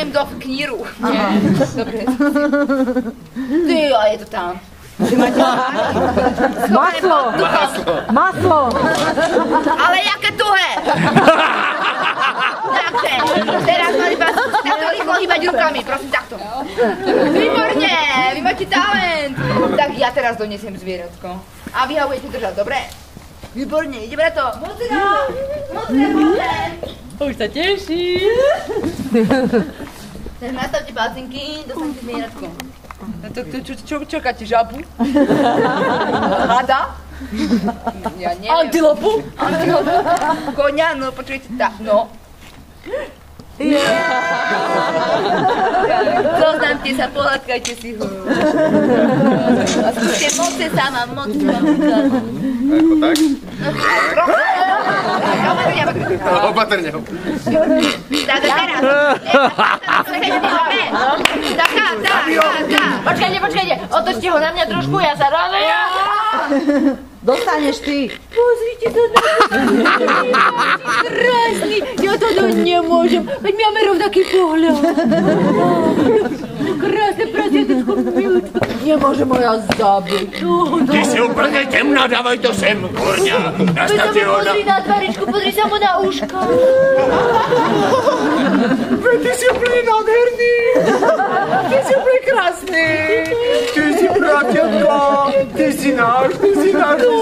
dostanem do kníru. Dobre. Ty, a je to tam. Maslo! Ale jaké tuhé! Takže, teraz mali vás takto rýchlo hýbať rukami, prosím, takto. Výborne, vy máte talent. Tak ja teraz donesiem zvieratko. A vy ho budete držať, dobre? Výborne, ideme na to. Moc. Už sa teší. Tak nastavte palcinky, dostanete zvieratko. Čo čakáte, žabu? Hada? Ja neviem. Antilopu? Koňa, no počujete, tak, no. Zoznamte sa, pohľadkajte si ho. A skúste moce sama, moc. Ako tak? Opatrne. Tak a teraz. Počkajte, otočte ho na mňa trošku, ja sa rozveja. Dostaneš ty. Pozrite sa na to. Krásny, ja to nemôžem, veď máme rovnaký pohľad. Krásne prasiatečko, milúčko. Nemôžem ho ja zabiť. Ty si úplne temná, dávaj to sem, kurňa. Nastavte ho na... Pozri na tvaričku, pozri sa mu na uška. Ty si úplne nádherný. Ty si úplne krásny. Ty si braťatka. Ty si náš. Ty si krásny.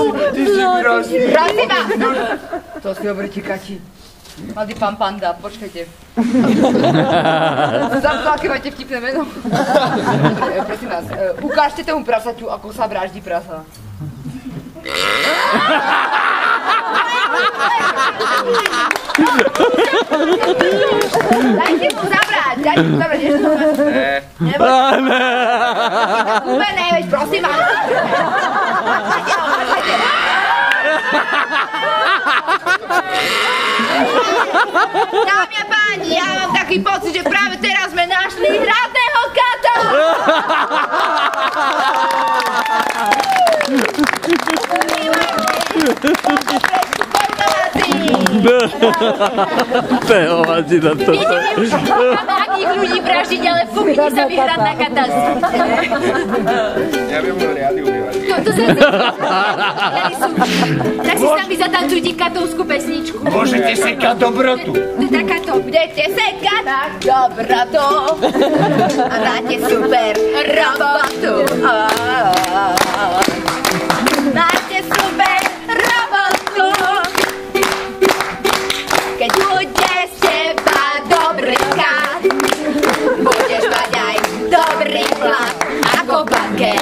Prosím vás. To si hovoríte, Kati. Mladý pán Panda, počkajte. Zamko, aké máte vtipné meno? Prosím vás, ukážte tomu prasaťu, ako sa vraždí prasa. Dajte mu zabrať, ešte to máš. Ne. Umené, veď prosím vás. Dámy a páni, ja mám taký pocit, že práve teraz sme našli hradného kata! Pehovací na to. Takých ľudí vraždiť, ale fúkni sa mi hrať na kata. Ja viem mu riady ubievať. Tak si sami zatančujte katovskú pesničku. Môžete sekať dobrotu. Takáto, budete sekať dobrotu a dáte super robotu. Máte super robotu. Keď bude z teba dobrý kat, budeš mať aj dobrý plat ako bankér.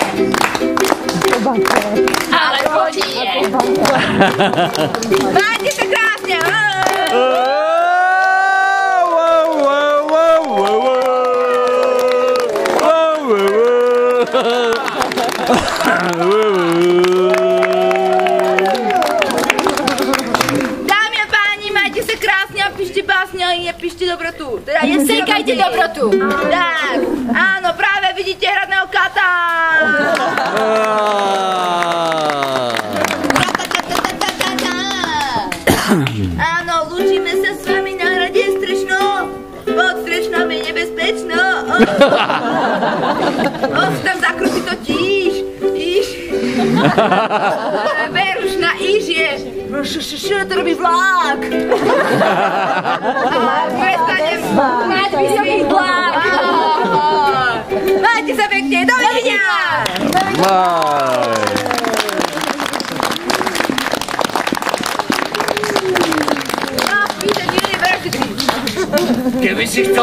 Ale chodíje. Máte sa krásne. Dámy a páni, majte sa krásne a píšte básne, ale nepíšte dobrotu. Teda Sekajte dobrotu. Tak, áno, práve vidíte hradného kata. Áno, lúčime sa s vami na hrade Strešno. Pod Strešnom je nebezpečno. Tam zakrúti totiž. Veruš na Iž je. To robí vlak. Prestanem mať vysoký vlak. Majte sa pekne, dovidenia. Keby si chcel